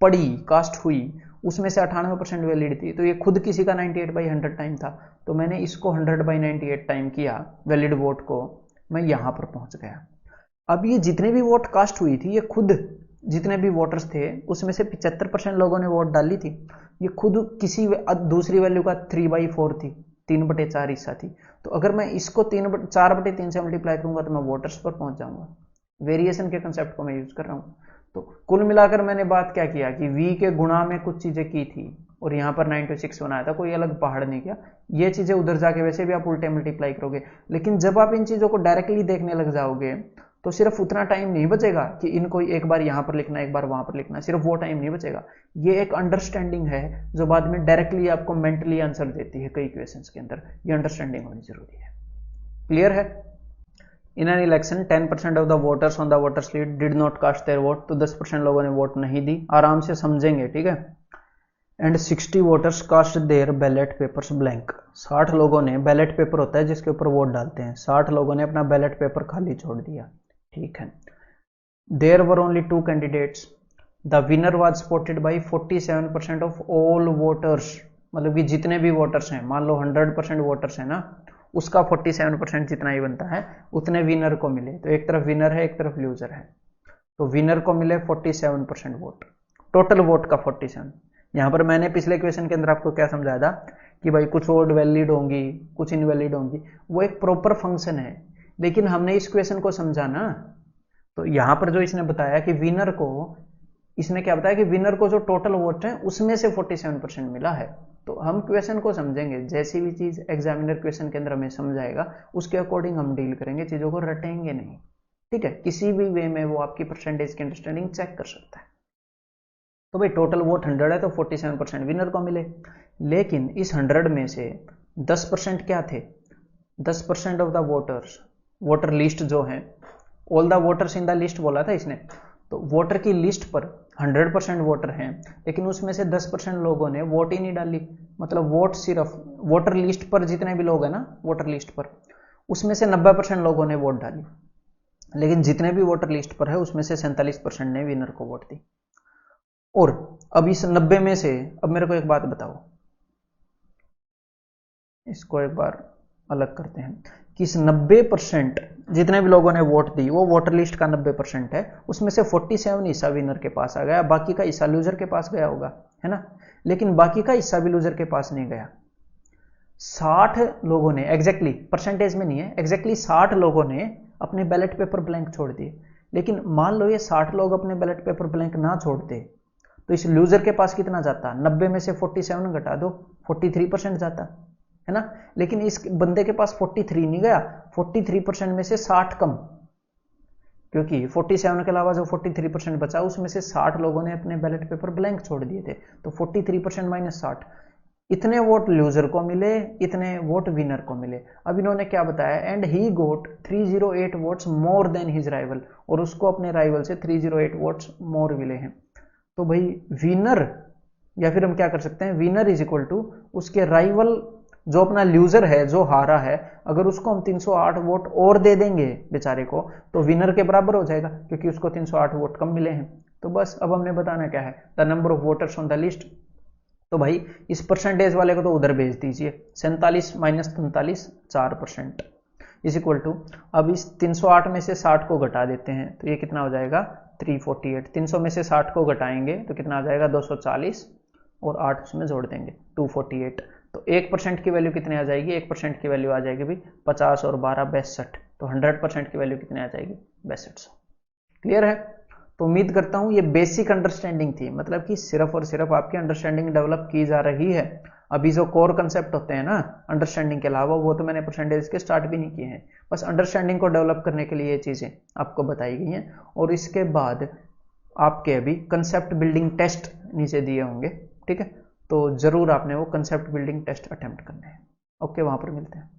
पड़ी कास्ट हुई उसमें से 98% वैलिड थी, तो ये खुद किसी का 98/100 टाइम था। तो मैंने इसको 100/98 टाइम किया, वैलिड वोट को, मैं यहां पर पहुंच गया। अब ये जितने भी वोट कास्ट हुई थी, ये खुद जितने भी वोटर्स थे उसमें से 75% लोगों ने वोट डाली थी, ये खुद किसी दूसरी वैल्यू का 3/4 थी, 3/4 हिस्सा थी। तो अगर मैं इसको 4/3 से मल्टीप्लाई करूंगा तो मैं वोटर्स पर पहुंच जाऊंगा। वेरिएशन के कंसेप्ट को मैं यूज कर रहा हूं। तो कुल मिलाकर मैंने बात क्या किया कि v के गुणा में कुछ चीजें की थी और यहां पर 96 बनाया था, कोई अलग पहाड़ नहीं किया। ये चीजें उधर जाके वैसे भी आप उल्टे मल्टीप्लाई करोगे, लेकिन जब आप इन चीजों को डायरेक्टली देखने लग जाओगे तो सिर्फ उतना टाइम नहीं बचेगा कि इनको एक बार यहां पर लिखना, एक बार वहां पर लिखना, सिर्फ वो टाइम नहीं बचेगा। ये एक अंडरस्टैंडिंग है जो बाद में डायरेक्टली आपको मेंटली आंसर देती है कई क्वेश्चंस के अंदर। ये अंडरस्टैंडिंग होनी जरूरी है। क्लियर है? In an election 10% of the voters on the voter slip did not cast their vote, तो 10% लोगों ने वोट नहीं दी। आराम से समझेंगे, ठीक है। And 60 voters cast their ballot papers blank, 60 लोगों ने, बैलेट पेपर होता है जिसके ऊपर वोट डालते हैं, 60 लोगों ने अपना बैलेट पेपर खाली छोड़ दिया। ठीक है। There were only 2 candidates, the winner was supported by 47% of all voters, मतलब कि जितने भी वोटर्स हैं, मान लो 100% वोटर्स है ना, उसका 47% जितना ही बनता है उतने विनर को मिले। तो एक तरफ विनर है, एक तरफ लूजर है, तो विनर को मिले 47% वोट, टोटल वोट का 47। यहां पर मैंने पिछले क्वेश्चन के अंदर आपको क्या समझाया था कि भाई कुछ वोट वैलिड होंगी, कुछ इनवैलिड होंगी, वो एक प्रॉपर फंक्शन है। लेकिन हमने इस क्वेश्चन को समझा ना, तो यहां पर जो इसने बताया कि विनर को, इसने क्या बताया कि विनर को जो टोटल वोट है उसमें से 47% मिला है। तो हम क्वेश्चन को समझेंगे, जैसी भी चीज एग्जामिनर क्वेश्चन के अंदर हमें समझाएगा उसके अकॉर्डिंग हम डील करेंगे, चीजों को रटेंगे नहीं। ठीक है, किसी भी वे में वो आपकी परसेंटेज की अंडरस्टैंडिंग चेक कर सकता है। तो भाई टोटल वोट 100 है तो 47% विनर को मिले, लेकिन इस 100 में से 10% क्या थे, 10% of the voters, voter list जो है, all the voters in the list बोला था इसने, तो वोटर की लिस्ट पर 100% वोटर हैं, लेकिन उसमें से 10% लोगों ने वोट ही नहीं डाली। मतलब वोट सिर्फ वोटर लिस्ट पर जितने भी लोग हैं ना, वोटर लिस्ट पर, उसमें से 90% लोगों ने वोट डाली, लेकिन जितने भी वोटर लिस्ट पर है उसमें से 47% ने विनर को वोट दी। और अब इस 90 में से, अब मेरे को एक बात बताओ, इसको एक बार अलग करते हैं कि इस 90% जितने भी लोगों ने वोट दी, वो वोटर लिस्ट का 90% है, उसमें से 47 हिस्सा विनर के पास आ गया, बाकी का हिस्सा लूजर के पास गया होगा, है ना। लेकिन बाकी का हिस्सा भी लूजर के पास नहीं गया। 60 लोगों ने, एग्जैक्टली परसेंटेज में नहीं है, एग्जैक्टली 60 लोगों ने अपने बैलेट पेपर ब्लैंक छोड़ दिए। लेकिन मान लो ये 60 लोग अपने बैलेट पेपर ब्लैंक ना छोड़ते तो इस लूजर के पास कितना जाता, 90 में से 47 घटा दो, 43% जाता। है ना। लेकिन इस बंदे के पास 43 नहीं गया, 43% में से 60 कम, क्योंकि 47 के अलावा जो 43% बचा उसमें से 60 लोगों ने अपने बैलेट पेपर ब्लैंक छोड़ दिए थे। तो 43% माइनस 60, इतने वोट लूजर को मिले, इतने वोट विनर को मिले। अब इन्होंने क्या बताया, and he got 308 votes more than his rival, और उसको अपने राइवल से 308 वोट्स मोर मिले हैं। तो भाई विनर, या फिर हम क्या कर सकते हैं, विनर इज इक्वल टू उसके राइवल जो अपना लूजर है, जो हारा है, अगर उसको हम 308 वोट और दे देंगे बेचारे को, तो विनर के बराबर हो जाएगा, क्योंकि उसको 308 वोट कम मिले हैं। तो बस अब हमने बताना क्या है, the number of voters on the list. तो भाई इस परसेंटेज वाले को तो उधर भेज दीजिए, 47 माइनस 43 4% इज इक्वल टू, अब इस 308 में से 60 को घटा देते हैं तो ये कितना हो जाएगा 348। 300 में से 60 को घटाएंगे तो कितना आ जाएगा 240, और 8 उसमें जोड़ देंगे 248। तो 1% की वैल्यू कितनी आ जाएगी, 1% की वैल्यू आ जाएगी भाई 50 और 12 62। तो 100% की वैल्यू कितनी आ जाएगी 6200। क्लियर है। तो उम्मीद करता हूं ये बेसिक अंडरस्टैंडिंग थी, मतलब कि सिर्फ और सिर्फ आपकी अंडरस्टैंडिंग डेवलप की जा रही है। अभी जो कोर कंसेप्ट होते हैं ना अंडरस्टैंडिंग के अलावा, वो तो मैंने परसेंटेज के स्टार्ट भी नहीं किए हैं। बस अंडरस्टैंडिंग को डेवलप करने के लिए ये चीजें आपको बताई गई हैं। और इसके बाद आपके अभी कंसेप्ट बिल्डिंग टेस्ट नीचे दिए होंगे, ठीक है। तो जरूर आपने वो कंसेप्ट बिल्डिंग टेस्ट अटेम्प्ट करने हैं। ओके, वहां पर मिलते हैं।